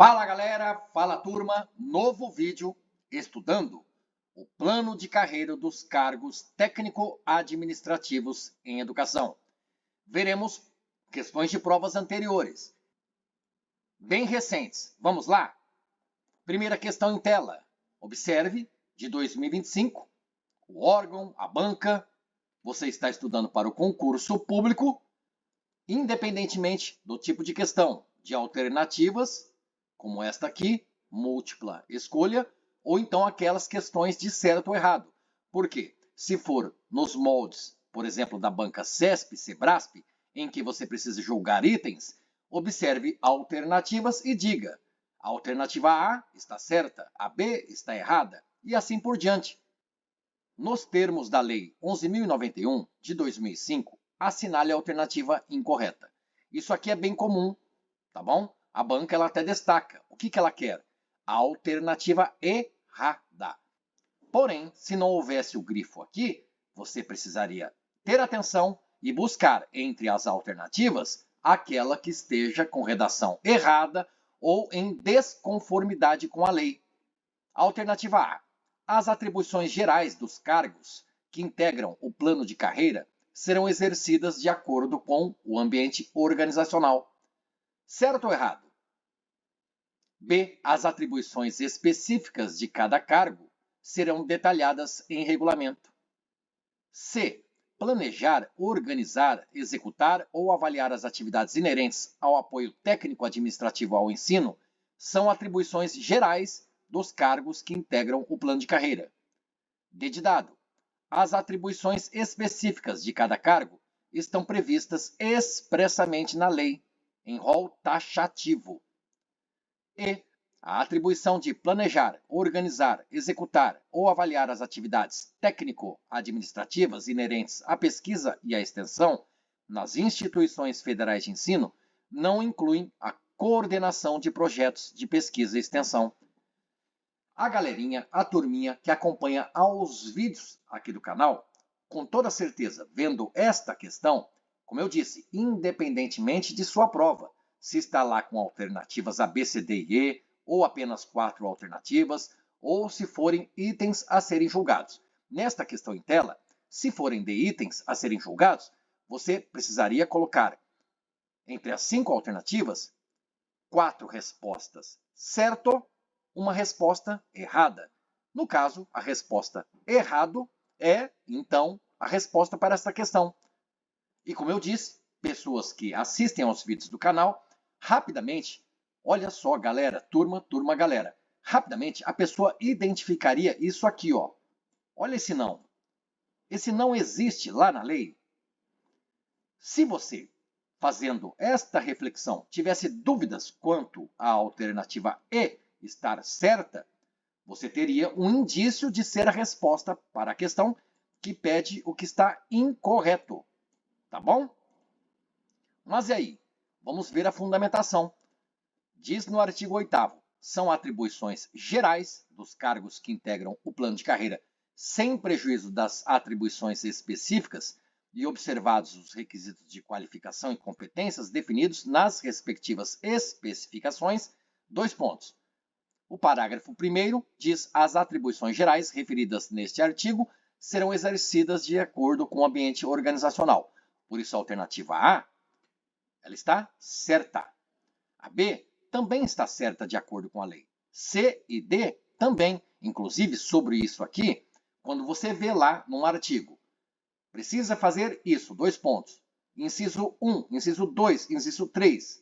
Fala galera, fala turma, novo vídeo estudando o plano de carreira dos cargos técnico-administrativos em educação. Veremos questões de provas anteriores, bem recentes. Vamos lá? Primeira questão em tela. Observe, de 2025, o órgão, a banca, você está estudando para o concurso público, independentemente do tipo de questão, de alternativas, como esta aqui, múltipla escolha, ou então aquelas questões de certo ou errado. Por quê? Se for nos moldes, por exemplo, da banca CESP, SEBRASP, em que você precisa julgar itens, observe alternativas e diga: a alternativa A está certa, a B está errada, e assim por diante. Nos termos da Lei 11.091, de 2005, assinale a alternativa incorreta. Isso aqui é bem comum, tá bom? A banca ela até destaca. O que ela quer? A alternativa errada. Porém, se não houvesse o grifo aqui, você precisaria ter atenção e buscar entre as alternativas aquela que esteja com redação errada ou em desconformidade com a lei. Alternativa A. As atribuições gerais dos cargos que integram o plano de carreira serão exercidas de acordo com o ambiente organizacional. Certo ou errado? B. As atribuições específicas de cada cargo serão detalhadas em regulamento. C. Planejar, organizar, executar ou avaliar as atividades inerentes ao apoio técnico-administrativo ao ensino são atribuições gerais dos cargos que integram o plano de carreira. D de dado. As atribuições específicas de cada cargo estão previstas expressamente na lei, em rol taxativo. E a atribuição de planejar, organizar, executar ou avaliar as atividades técnico-administrativas inerentes à pesquisa e à extensão nas instituições federais de ensino não incluem a coordenação de projetos de pesquisa e extensão. A galerinha, a turminha que acompanha aos vídeos aqui do canal, com toda certeza, vendo esta questão, como eu disse, independentemente de sua prova, se está lá com alternativas A, B, C, D e E, ou apenas 4 alternativas, ou se forem itens a serem julgados. Nesta questão em tela, se forem de itens a serem julgados, você precisaria colocar entre as 5 alternativas, 4 respostas certo, uma resposta errada. No caso, a resposta errado é, então, a resposta para esta questão. E como eu disse, pessoas que assistem aos vídeos do canal, rapidamente, olha só, galera, turma, galera, rapidamente a pessoa identificaria isso aqui, ó. Olha esse não. Esse não existe lá na lei. Se você, fazendo esta reflexão, tivesse dúvidas quanto à alternativa E estar certa, você teria um indício de ser a resposta para a questão que pede o que está incorreto. Tá bom? Mas e aí? Vamos ver a fundamentação. Diz no artigo 8º, são atribuições gerais dos cargos que integram o plano de carreira, sem prejuízo das atribuições específicas e observados os requisitos de qualificação e competências definidos nas respectivas especificações. 2 pontos. O parágrafo 1º diz: as atribuições gerais referidas neste artigo serão exercidas de acordo com o ambiente organizacional. Por isso, a alternativa A, ela está certa. A B também está certa de acordo com a lei. C e D também. Inclusive, sobre isso aqui, quando você vê lá num artigo, precisa fazer isso, 2 pontos. Inciso 1, inciso 2, inciso 3.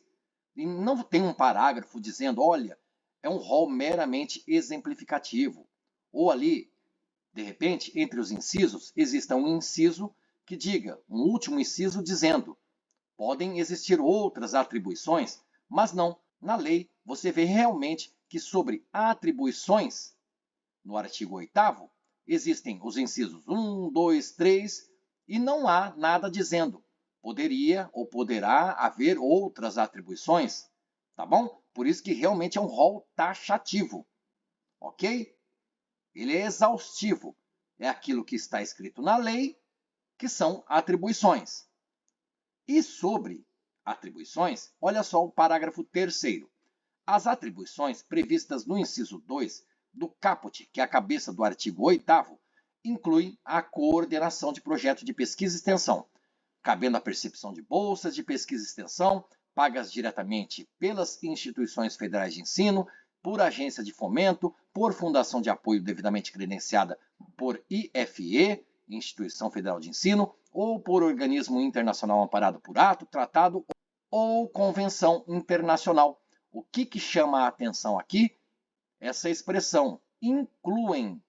E não tem um parágrafo dizendo, olha, é um rol meramente exemplificativo. Ou ali, de repente, entre os incisos, exista um inciso que diga, um último inciso dizendo, podem existir outras atribuições, mas não. Na lei, você vê realmente que sobre atribuições, no artigo 8º, existem os incisos 1, 2, 3, e não há nada dizendo poderia ou poderá haver outras atribuições, tá bom? Por isso que realmente é um rol taxativo, ok? Ele é exaustivo. É aquilo que está escrito na lei, que são atribuições. E sobre atribuições, olha só o parágrafo 3º. As atribuições previstas no inciso 2 do caput, que é a cabeça do artigo 8º, incluem a coordenação de projeto de pesquisa e extensão, cabendo a percepção de bolsas de pesquisa e extensão, pagas diretamente pelas instituições federais de ensino, por agência de fomento, por fundação de apoio devidamente credenciada por IFE, Instituição Federal de Ensino, ou por organismo internacional amparado por ato, tratado ou convenção internacional. O que chama a atenção aqui? Essa expressão, incluem.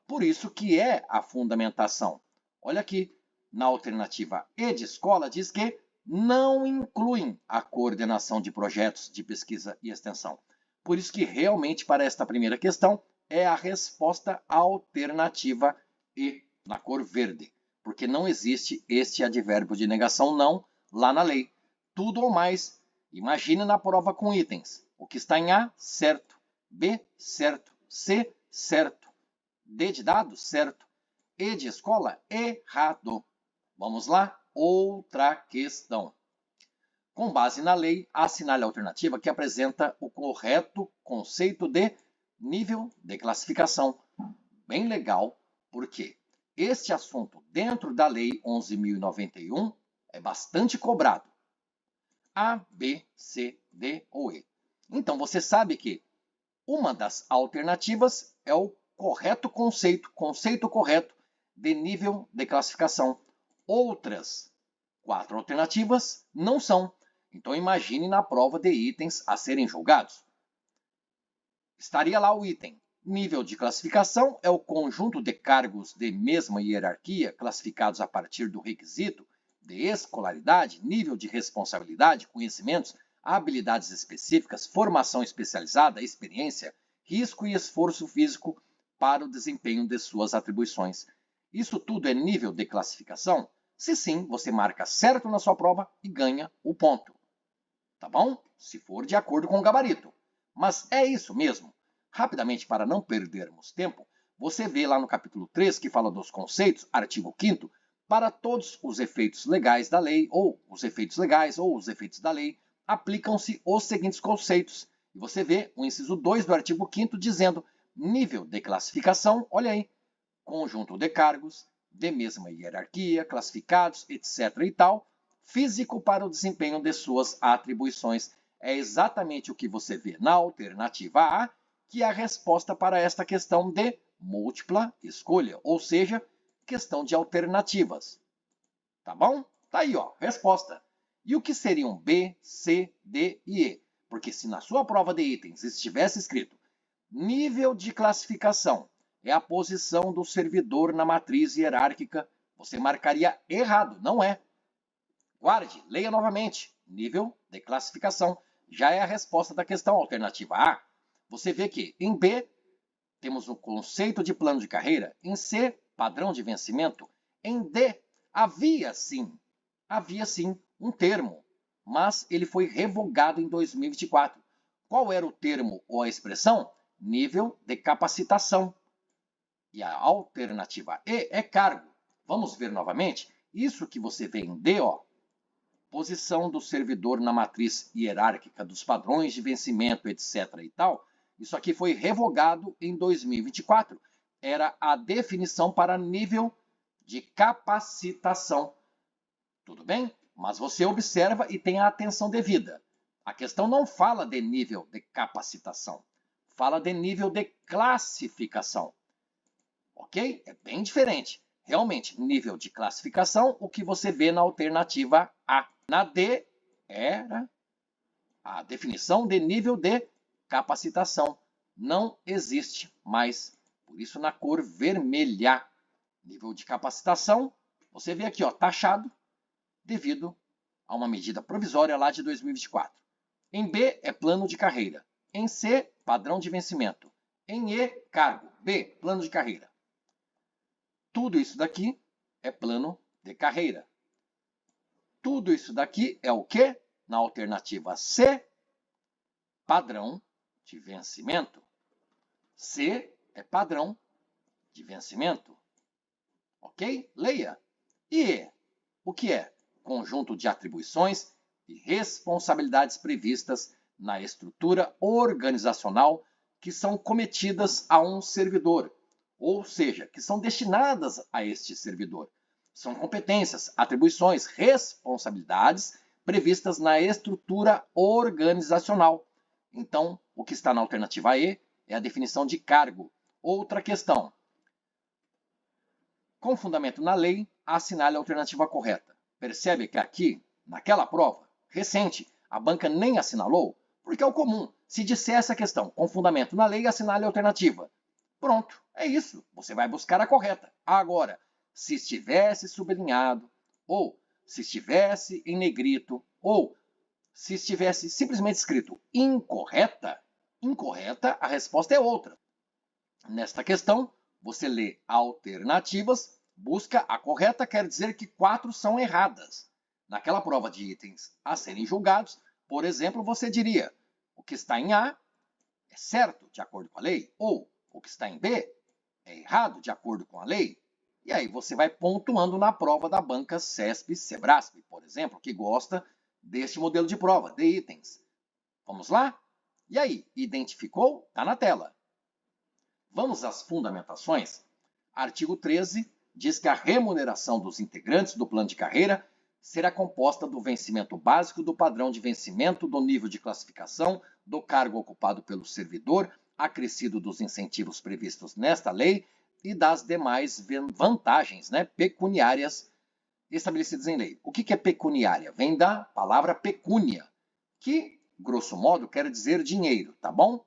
Por isso que é a fundamentação. Olha aqui, na alternativa E de escola, diz que não incluem a coordenação de projetos de pesquisa e extensão. Por isso que realmente para esta primeira questão é a resposta alternativa E, na cor verde, porque não existe este advérbio de negação não lá na lei. Tudo ou mais, imagine na prova com itens. O que está em A, certo. B, certo. C, certo. D de dado, certo. E de escola, errado. Vamos lá? Outra questão. Com base na lei, assinale a alternativa que apresenta o correto conceito de nível de classificação. Bem legal, porque este assunto dentro da Lei 11.091 é bastante cobrado. A, B, C, D ou E. Então, você sabe que uma das alternativas é o correto conceito correto de nível de classificação. Outras 4 alternativas não são. Então, imagine na prova de itens a serem julgados. Estaria lá o item. Nível de classificação é o conjunto de cargos de mesma hierarquia classificados a partir do requisito de escolaridade, nível de responsabilidade, conhecimentos, habilidades específicas, formação especializada, experiência, risco e esforço físico para o desempenho de suas atribuições. Isso tudo é nível de classificação? Se sim, você marca certo na sua prova e ganha o ponto. Tá bom? Se for de acordo com o gabarito. Mas é isso mesmo. Rapidamente, para não perdermos tempo, você vê lá no capítulo 3, que fala dos conceitos, artigo 5º, para todos os efeitos legais da lei, ou os efeitos legais, ou os efeitos da lei, aplicam-se os seguintes conceitos. E você vê o inciso 2 do artigo 5º dizendo nível de classificação, olha aí, conjunto de cargos, de mesma hierarquia, classificados, etc. e tal, físico para o desempenho de suas atribuições. É exatamente o que você vê na alternativa A, que é a resposta para esta questão de múltipla escolha, ou seja, questão de alternativas. Tá bom? Tá aí, ó, resposta. E o que seriam B, C, D e E? Porque se na sua prova de itens estivesse escrito nível de classificação é a posição do servidor na matriz hierárquica, você marcaria errado, não é? Guarde, leia novamente. Nível de classificação já é a resposta da questão alternativa A. Você vê que em B temos o conceito de plano de carreira, em C, padrão de vencimento, em D, havia sim um termo, mas ele foi revogado em 2024. Qual era o termo ou a expressão? Nível de capacitação. E a alternativa E é cargo. Vamos ver novamente? Isso que você vê em D, ó, posição do servidor na matriz hierárquica dos padrões de vencimento, etc. e tal, isso aqui foi revogado em 2024. Era a definição para nível de capacitação. Tudo bem? Mas você observa e tem a atenção devida. A questão não fala de nível de capacitação. Fala de nível de classificação. Ok? É bem diferente. Realmente, nível de classificação, o que você vê na alternativa A. Na D, era a definição de nível de capacitação. Não existe mais. Por isso, na cor vermelha. Nível de capacitação, você vê aqui, ó, taxado, devido a uma medida provisória lá de 2024. Em B, é plano de carreira. Em C, padrão de vencimento. Em E, cargo. B, plano de carreira. Tudo isso daqui é plano de carreira. Tudo isso daqui é o quê? Na alternativa C, padrão de vencimento. C é padrão de vencimento. Ok? Leia. E o que é? Conjunto de atribuições e responsabilidades previstas na estrutura organizacional que são cometidas a um servidor, ou seja, que são destinadas a este servidor. São competências, atribuições, responsabilidades previstas na estrutura organizacional. Então, o que está na alternativa E é a definição de cargo. Outra questão. Com fundamento na lei, assinale a alternativa correta. Percebe que aqui, naquela prova recente, a banca nem assinalou, porque é o comum. Se disser essa questão com fundamento na lei, assinale a alternativa. Pronto, é isso. Você vai buscar a correta. Agora, se estivesse sublinhado, ou se estivesse em negrito, ou se estivesse simplesmente escrito incorreta, a resposta é outra. Nesta questão, você lê alternativas, busca a correta, quer dizer que 4 são erradas. Naquela prova de itens a serem julgados, por exemplo, você diria: o que está em A é certo, de acordo com a lei, ou o que está em B é errado, de acordo com a lei. E aí você vai pontuando na prova da banca CESP, Sebrasp, por exemplo, que gosta deste modelo de prova, de itens. Vamos lá? E aí, identificou? Está na tela. Vamos às fundamentações? Artigo 13 diz que a remuneração dos integrantes do plano de carreira será composta do vencimento básico do padrão de vencimento, do nível de classificação, do cargo ocupado pelo servidor, acrescido dos incentivos previstos nesta lei e das demais vantagens pecuniárias estabelecidas em lei. O que é pecuniária? Vem da palavra pecúnia, que, grosso modo, quer dizer dinheiro, tá bom?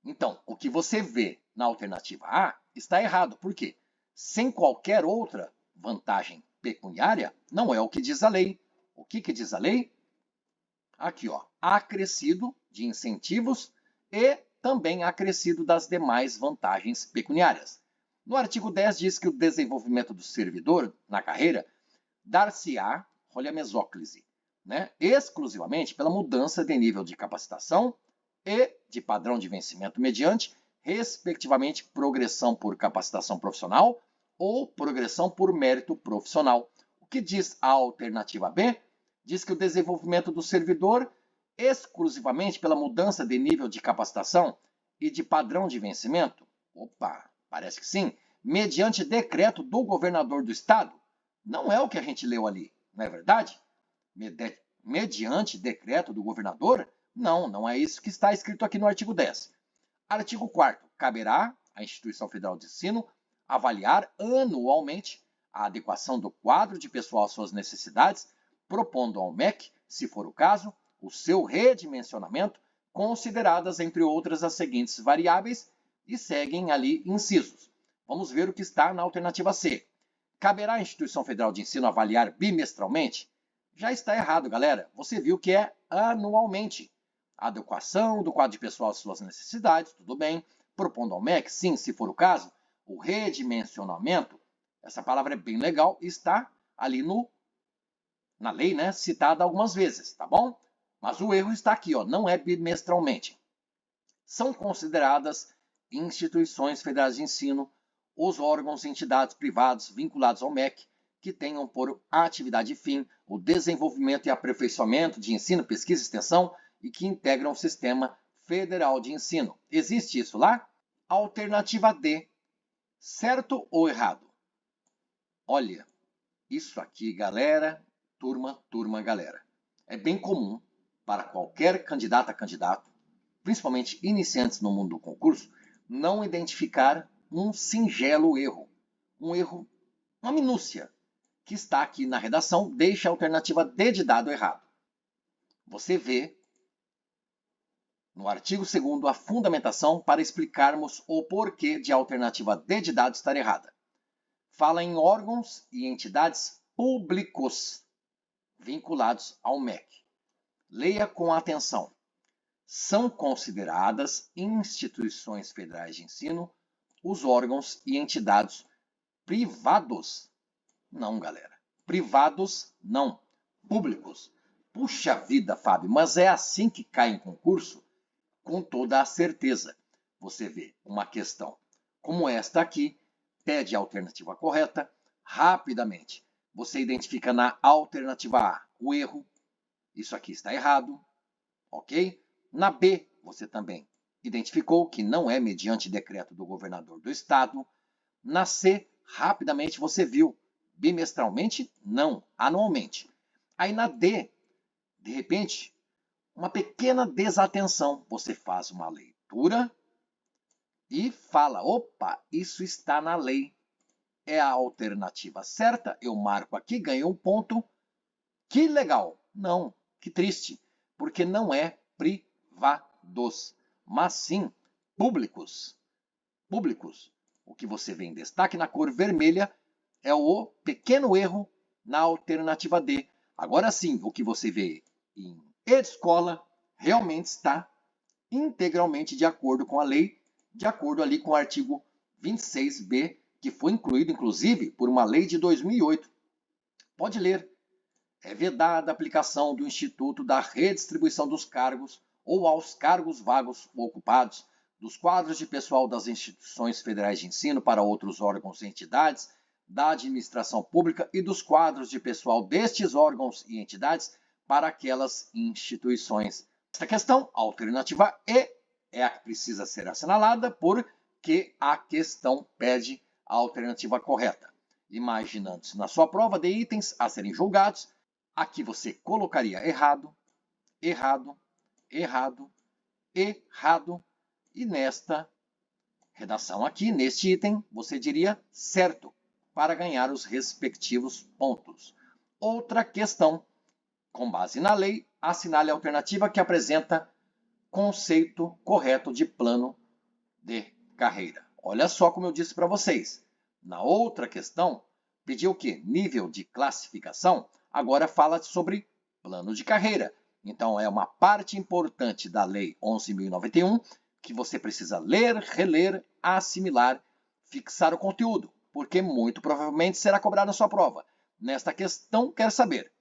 Então, o que você vê na alternativa A está errado. Por quê? Sem qualquer outra vantagem pecuniária, não é o que diz a lei. O que diz a lei? Aqui, ó, acrescido de incentivos e também acrescido das demais vantagens pecuniárias. No artigo 10 diz que o desenvolvimento do servidor na carreira dar-se-á, olha a mesóclise, exclusivamente pela mudança de nível de capacitação e de padrão de vencimento mediante, respectivamente, progressão por capacitação profissional ou progressão por mérito profissional. O que diz a alternativa B? Diz que o desenvolvimento do servidor exclusivamente pela mudança de nível de capacitação e de padrão de vencimento? Opa, parece que sim. Mediante decreto do governador do estado? Não é o que a gente leu ali, não é verdade? Mediante decreto do governador? Não, não é isso que está escrito aqui no artigo 10. Artigo 4º. Caberá à Instituição Federal de Ensino avaliar anualmente a adequação do quadro de pessoal às suas necessidades, propondo ao MEC, se for o caso, o seu redimensionamento, consideradas, entre outras, as seguintes variáveis, e seguem ali incisos. Vamos ver o que está na alternativa C. Caberá à Instituição Federal de Ensino avaliar bimestralmente? Já está errado, galera. Você viu que é anualmente. Adequação do quadro de pessoal às suas necessidades, tudo bem. Propondo ao MEC, sim, se for o caso, o redimensionamento, essa palavra é bem legal, está ali na lei, citada algumas vezes, tá bom? Mas o erro está aqui, ó, não é bimestralmente. São consideradas instituições federais de ensino os órgãos e entidades privados vinculados ao MEC que tenham por atividade e fim o desenvolvimento e aperfeiçoamento de ensino, pesquisa e extensão e que integram o Sistema Federal de Ensino. Existe isso lá? Alternativa D. Certo ou errado? Olha, isso aqui, galera, turma, galera, é bem comum para qualquer candidata, candidato, principalmente iniciantes no mundo do concurso, não identificar um singelo erro, uma minúcia, que está aqui na redação, deixa a alternativa D de dado errado. Você vê no artigo 2º a fundamentação para explicarmos o porquê de a alternativa D de dado estar errada. Fala em órgãos e entidades públicos vinculados ao MEC. Leia com atenção. São consideradas instituições federais de ensino os órgãos e entidades privados? Não, galera. Privados, não. Públicos. Puxa vida, Fábio, mas é assim que cai em concurso? Com toda a certeza. Você vê uma questão como esta aqui, pede a alternativa correta, rapidamente. Você identifica na alternativa A o erro, Isso aqui está errado, ok? Na B, você também identificou que não é mediante decreto do governador do estado. Na C, rapidamente você viu, bimestralmente, não, anualmente. Aí na D, de repente, uma pequena desatenção. Você faz uma leitura e fala, opa, isso está na lei. É a alternativa certa, eu marco aqui, ganhei um ponto. Que legal! Não, que triste, porque não é privados, mas sim públicos. Públicos. O que você vê em destaque na cor vermelha é o pequeno erro na alternativa D. Agora sim, o que você vê em escola realmente está integralmente de acordo com a lei, de acordo ali com o artigo 26B, que foi incluído, inclusive, por uma lei de 2008. Pode ler. É vedada a aplicação do Instituto da Redistribuição dos Cargos ou aos cargos vagos ou ocupados, dos quadros de pessoal das instituições federais de ensino para outros órgãos e entidades, da administração pública e dos quadros de pessoal destes órgãos e entidades para aquelas instituições. Esta questão, a alternativa E, é a que precisa ser assinalada porque a questão pede a alternativa correta. Imaginando-se na sua prova de itens a serem julgados, aqui você colocaria errado, errado, errado, errado. E nesta redação aqui, neste item, você diria certo, para ganhar os respectivos pontos. Outra questão. Com base na lei, assinale a alternativa que apresenta conceito correto de plano de carreira. Olha só como eu disse para vocês. Na outra questão, pediu o quê? Nível de classificação. Agora fala sobre plano de carreira. Então, é uma parte importante da Lei 11.091 que você precisa ler, reler, assimilar, fixar o conteúdo, porque muito provavelmente será cobrado na sua prova. Nesta questão, quer saber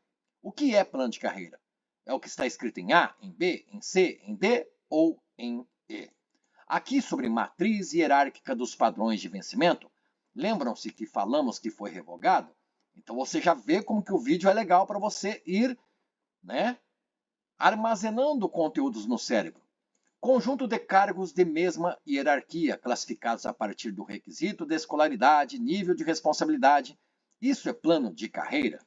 o que é plano de carreira? É o que está escrito em A, em B, em C, em D ou em E? Aqui sobre matriz hierárquica dos padrões de vencimento, lembram-se que falamos que foi revogado? Então você já vê como que o vídeo é legal para você ir, né, armazenando conteúdos no cérebro. Conjunto de cargos de mesma hierarquia, classificados a partir do requisito de escolaridade, nível de responsabilidade. Isso é plano de carreira?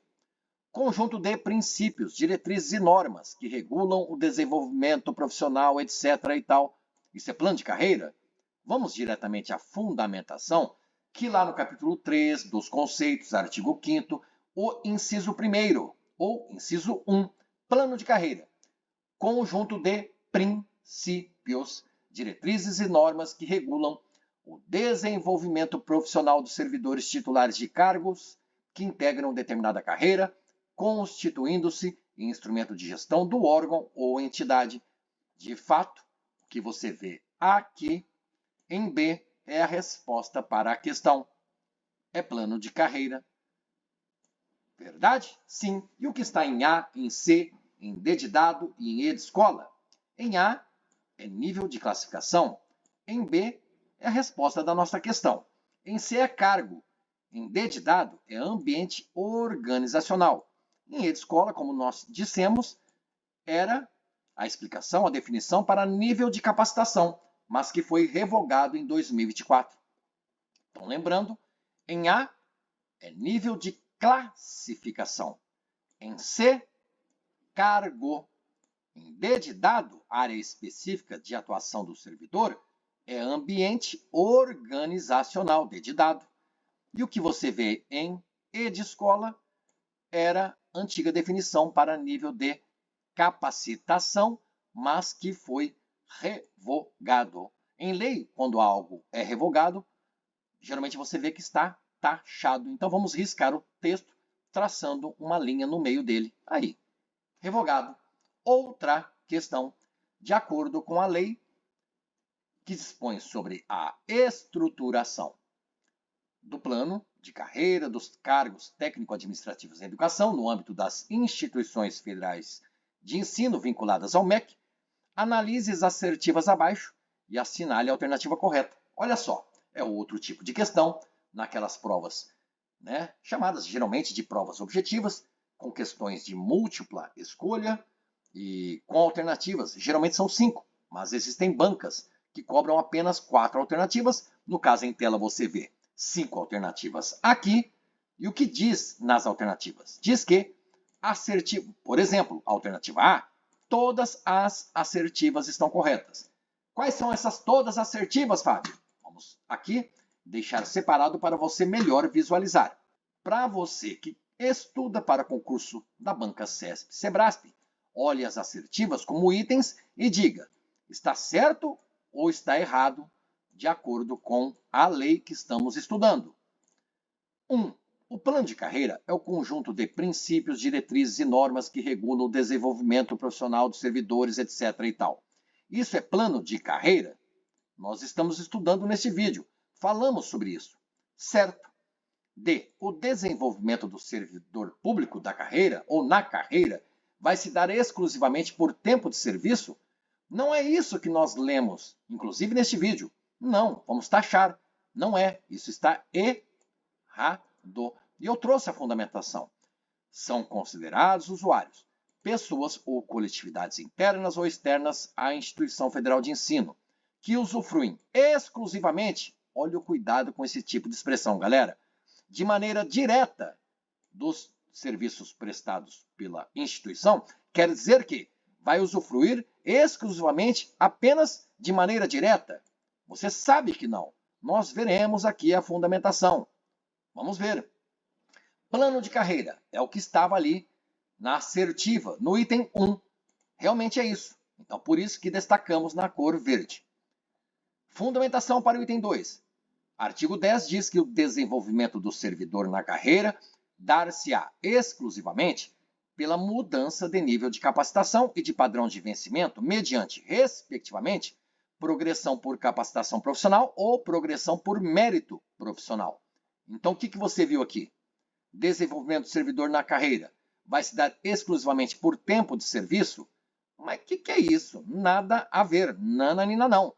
Conjunto de princípios, diretrizes e normas que regulam o desenvolvimento profissional, etc. e tal. Isso é plano de carreira? Vamos diretamente à fundamentação, que lá no capítulo 3 dos conceitos, artigo 5º, o inciso 1º, ou inciso 1, plano de carreira. Conjunto de princípios, diretrizes e normas que regulam o desenvolvimento profissional dos servidores titulares de cargos que integram determinada carreira, constituindo-se em instrumento de gestão do órgão ou entidade. De fato, o que você vê aqui em B é a resposta para a questão. É plano de carreira. Verdade? Sim. E o que está em A, em C, em D de dado e em E de escola? Em A é nível de classificação. Em B é a resposta da nossa questão. Em C é cargo. Em D de dado é ambiente organizacional. Em E de escola, como nós dissemos, era a explicação, a definição para nível de capacitação, mas que foi revogado em 2024. Então, lembrando, em A é nível de classificação. Em C, cargo. Em D de dado, área específica de atuação do servidor, é ambiente organizacional, D de dado. E o que você vê em E de escola era antiga definição para nível de capacitação, mas que foi revogado. Em lei, quando algo é revogado, geralmente você vê que está taxado. Então vamos riscar o texto traçando uma linha no meio dele. Aí, revogado. Outra questão, de acordo com a lei que dispõe sobre a estruturação do plano de carreira dos cargos técnico-administrativos em educação no âmbito das instituições federais de ensino vinculadas ao MEC, analise as assertivas abaixo e assinale a alternativa correta. Olha só, é outro tipo de questão naquelas provas, né, chamadas geralmente de provas objetivas, com questões de múltipla escolha, e com alternativas. Geralmente são 5, mas existem bancas que cobram apenas 4 alternativas. No caso, em tela você vê 5 alternativas aqui. E o que diz nas alternativas? Diz que assertivo, por exemplo, alternativa A, todas as assertivas estão corretas. Quais são essas todas assertivas, Fábio? Vamos aqui deixar separado para você melhor visualizar. Para você que estuda para concurso da banca CESP, Sebrasp, olhe as assertivas como itens e diga, está certo ou está errado de acordo com a lei que estamos estudando. 1. O plano de carreira é o conjunto de princípios, diretrizes e normas que regulam o desenvolvimento profissional dos servidores, etc. e tal. Isso é plano de carreira? Nós estamos estudando neste vídeo. Falamos sobre isso. Certo. D. O desenvolvimento do servidor público da carreira ou na carreira vai se dar exclusivamente por tempo de serviço? Não é isso que nós lemos, inclusive neste vídeo. Não, vamos taxar. Não é. Isso está errado. E eu trouxe a fundamentação. São considerados usuários, pessoas ou coletividades internas ou externas à instituição federal de ensino, que usufruem exclusivamente, olha o cuidado com esse tipo de expressão, galera, de maneira direta dos serviços prestados pela instituição, quer dizer que vai usufruir exclusivamente apenas de maneira direta? Você sabe que não. Nós veremos aqui a fundamentação. Vamos ver. Plano de carreira é o que estava ali na assertiva, no item 1. Realmente é isso. Então, por isso que destacamos na cor verde. Fundamentação para o item 2. Artigo 10 diz que o desenvolvimento do servidor na carreira dar-se-á exclusivamente pela mudança de nível de capacitação e de padrão de vencimento mediante, respectivamente, progressão por capacitação profissional ou progressão por mérito profissional. Então, o que você viu aqui? Desenvolvimento do servidor na carreira vai se dar exclusivamente por tempo de serviço? Mas o que é isso? Nada a ver. Nananina não.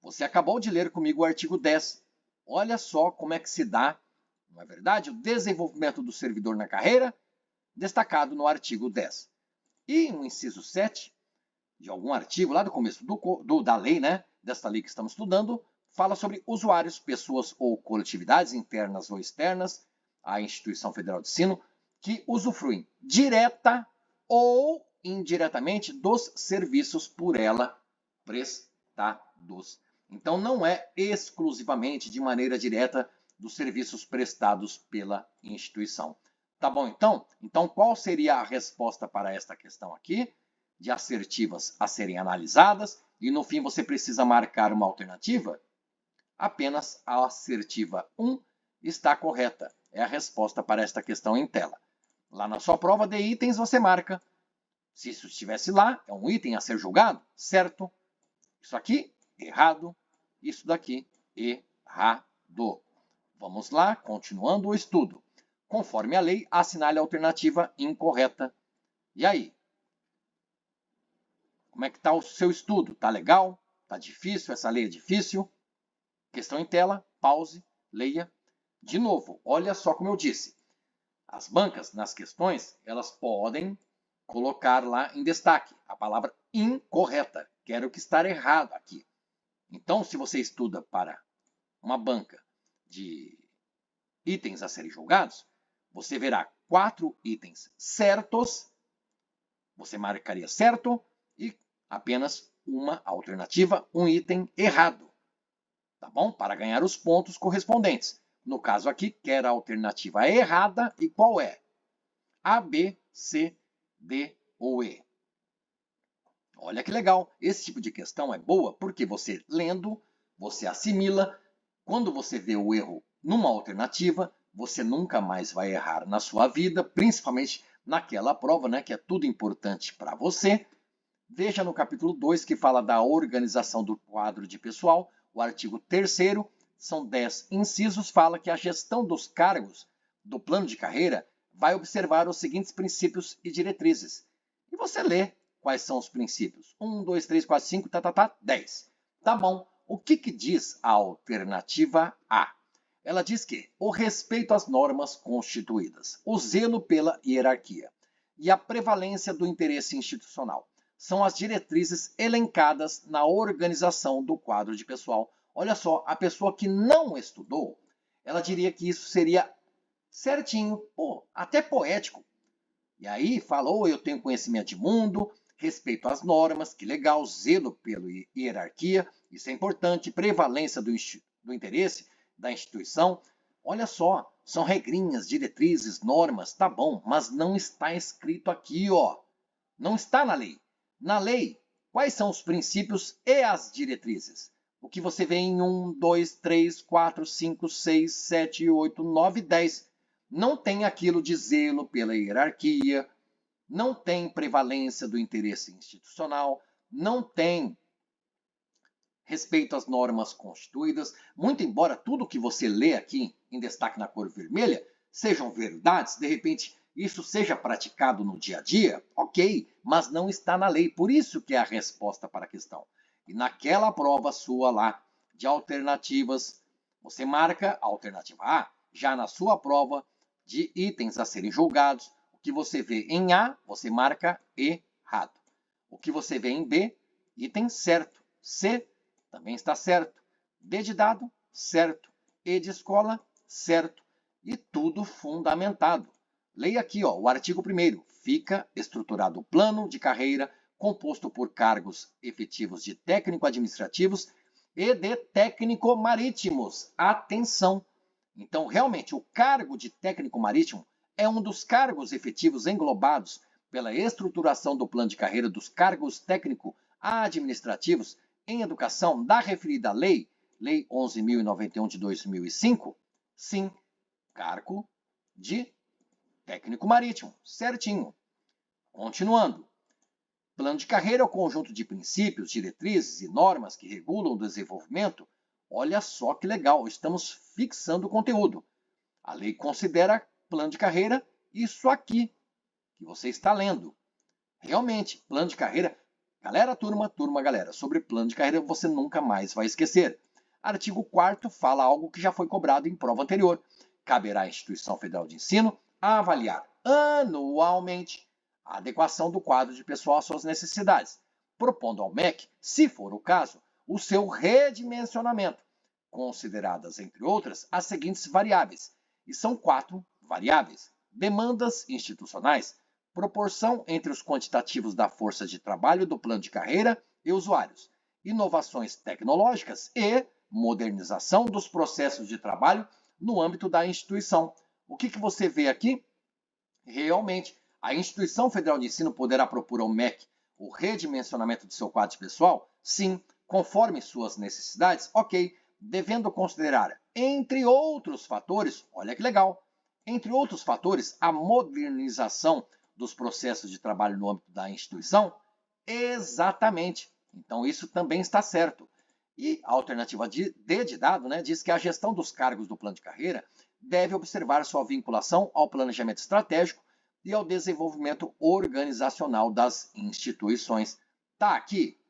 Você acabou de ler comigo o artigo 10. Olha só como é que se dá, não é verdade? O desenvolvimento do servidor na carreira, destacado no artigo 10. E no inciso 7, de algum artigo, lá do começo da lei, né? Desta lei que estamos estudando, fala sobre usuários, pessoas ou coletividades internas ou externas à instituição federal de ensino que usufruem direta ou indiretamente dos serviços por ela prestados. Então, não é exclusivamente de maneira direta dos serviços prestados pela instituição. Tá bom, então? Então, qual seria a resposta para esta questão aqui? De assertivas a serem analisadas e, no fim, você precisa marcar uma alternativa? Apenas a assertiva 1 está correta. É a resposta para esta questão em tela. Lá na sua prova de itens, você marca. Se isso estivesse lá, é um item a ser julgado, certo? Isso aqui, errado. Isso daqui, errado. Vamos lá, continuando o estudo. Conforme a lei, assinale a alternativa incorreta. E aí? Como é que está o seu estudo? Está legal? Está difícil? Essa lei é difícil? Questão em tela, pause, leia. De novo, olha só como eu disse. As bancas, nas questões, elas podem colocar lá em destaque a palavra incorreta. Quero que está errado aqui. Então, se você estuda para uma banca de itens a serem julgados, você verá 4 itens certos, você marcaria certo, e apenas uma alternativa, um item errado. Tá bom? Para ganhar os pontos correspondentes. No caso aqui, quer a alternativa errada e qual é? A, B, C, D ou E. Olha que legal. Esse tipo de questão é boa porque você lendo, você assimila. Quando você vê o erro numa alternativa, você nunca mais vai errar na sua vida, principalmente naquela prova, né, que é tudo importante para você. Veja no capítulo 2 que fala da organização do quadro de pessoal, o artigo 3º, são 10 incisos, fala que a gestão dos cargos do plano de carreira vai observar os seguintes princípios e diretrizes. E você lê quais são os princípios. 1, 2, 3, 4, 5, 10. Tá bom. O que diz a alternativa A? Ela diz que o respeito às normas constituídas, o zelo pela hierarquia e a prevalência do interesse institucional são as diretrizes elencadas na organização do quadro de pessoal. Olha só, a pessoa que não estudou, ela diria que isso seria certinho, até poético. E aí falou, eu tenho conhecimento de mundo, respeito às normas, que legal, zelo pela hierarquia, isso é importante, prevalência do interesse da instituição. Olha só, são regrinhas, diretrizes, normas, tá bom, mas não está escrito aqui, ó. Não está na lei. Na lei, quais são os princípios e as diretrizes? O que você vê em 1, 2, 3, 4, 5, 6, 7, 8, 9, 10. Não tem aquilo de zelo pela hierarquia, não tem prevalência do interesse institucional, não tem respeito às normas constituídas, muito embora tudo que você lê aqui em destaque na cor vermelha sejam verdades, de repente isso seja praticado no dia a dia, ok, mas não está na lei, por isso que é a resposta para a questão. E naquela prova sua lá de alternativas, você marca a alternativa A, já na sua prova de itens a serem julgados, o que você vê em A, você marca errado. O que você vê em B, item certo. C, também está certo. D de dado, certo. E de escola, certo. E tudo fundamentado. Leia aqui, ó, o artigo 1º. Fica estruturado o plano de carreira composto por cargos efetivos de técnico-administrativos e de técnico-marítimos. Atenção! Então, realmente, o cargo de técnico marítimo é um dos cargos efetivos englobados pela estruturação do plano de carreira dos cargos técnico-administrativos em educação da referida lei, Lei 11.091 de 2005? Sim, cargo de técnico marítimo, certinho. Continuando. Plano de carreira é o conjunto de princípios, diretrizes e normas que regulam o desenvolvimento. Olha só que legal, estamos fixando o conteúdo. A lei considera plano de carreira isso aqui que você está lendo. Realmente, plano de carreira, galera, turma, galera, sobre plano de carreira você nunca mais vai esquecer. Artigo 4º fala algo que já foi cobrado em prova anterior. Caberá à Instituição Federal de Ensino avaliar anualmente a adequação do quadro de pessoal às suas necessidades, propondo ao MEC, se for o caso, o seu redimensionamento, consideradas, entre outras, as seguintes variáveis. E são 4 variáveis. Demandas institucionais, proporção entre os quantitativos da força de trabalho do plano de carreira e usuários, inovações tecnológicas e modernização dos processos de trabalho no âmbito da instituição. O que você vê aqui? Realmente, a Instituição Federal de Ensino poderá propor ao MEC o redimensionamento de seu quadro pessoal? Sim, conforme suas necessidades? Ok, devendo considerar, entre outros fatores, olha que legal, entre outros fatores, a modernização dos processos de trabalho no âmbito da instituição? Exatamente. Então, isso também está certo. E a alternativa D de dado, diz que a gestão dos cargos do plano de carreira deve observar sua vinculação ao planejamento estratégico e ao desenvolvimento organizacional das instituições. Tá aqui,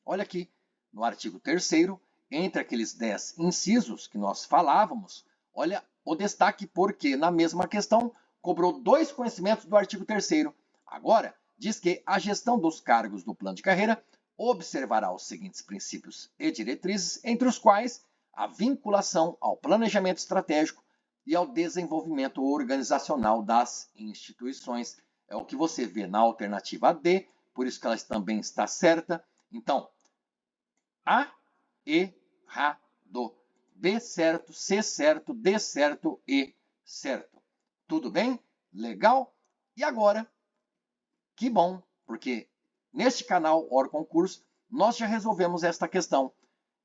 olha aqui, no artigo 3º, entre aqueles 10 incisos que nós falávamos, olha o destaque porque na mesma questão cobrou 2 conhecimentos do artigo 3º. Agora, diz que a gestão dos cargos do plano de carreira observará os seguintes princípios e diretrizes, entre os quais a vinculação ao planejamento estratégico e ao desenvolvimento organizacional das instituições. É o que você vê na alternativa D, por isso que ela também está certa. Então, A, errado. B, certo. C, certo. D, certo. E, certo. Tudo bem? Legal? E agora, que bom, porque neste canal Or Concurso, nós já resolvemos esta questão.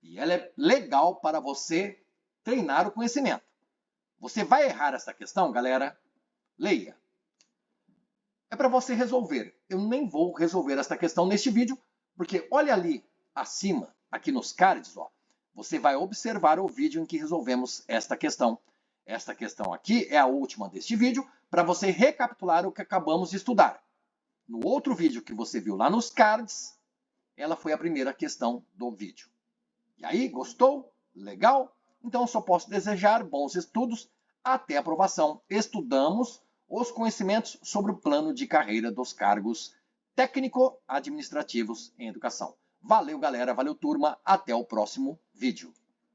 E ela é legal para você treinar o conhecimento. Você vai errar essa questão, galera? Leia. É para você resolver. Eu nem vou resolver esta questão neste vídeo, porque olha ali acima, aqui nos cards, ó, você vai observar o vídeo em que resolvemos esta questão. Esta questão aqui é a última deste vídeo, para você recapitular o que acabamos de estudar. No outro vídeo que você viu lá nos cards, ela foi a primeira questão do vídeo. E aí, gostou? Legal? Então, só posso desejar bons estudos até a aprovação. Estudamos os conhecimentos sobre o plano de carreira dos cargos técnico-administrativos em educação. Valeu, galera. Valeu, turma. Até o próximo vídeo.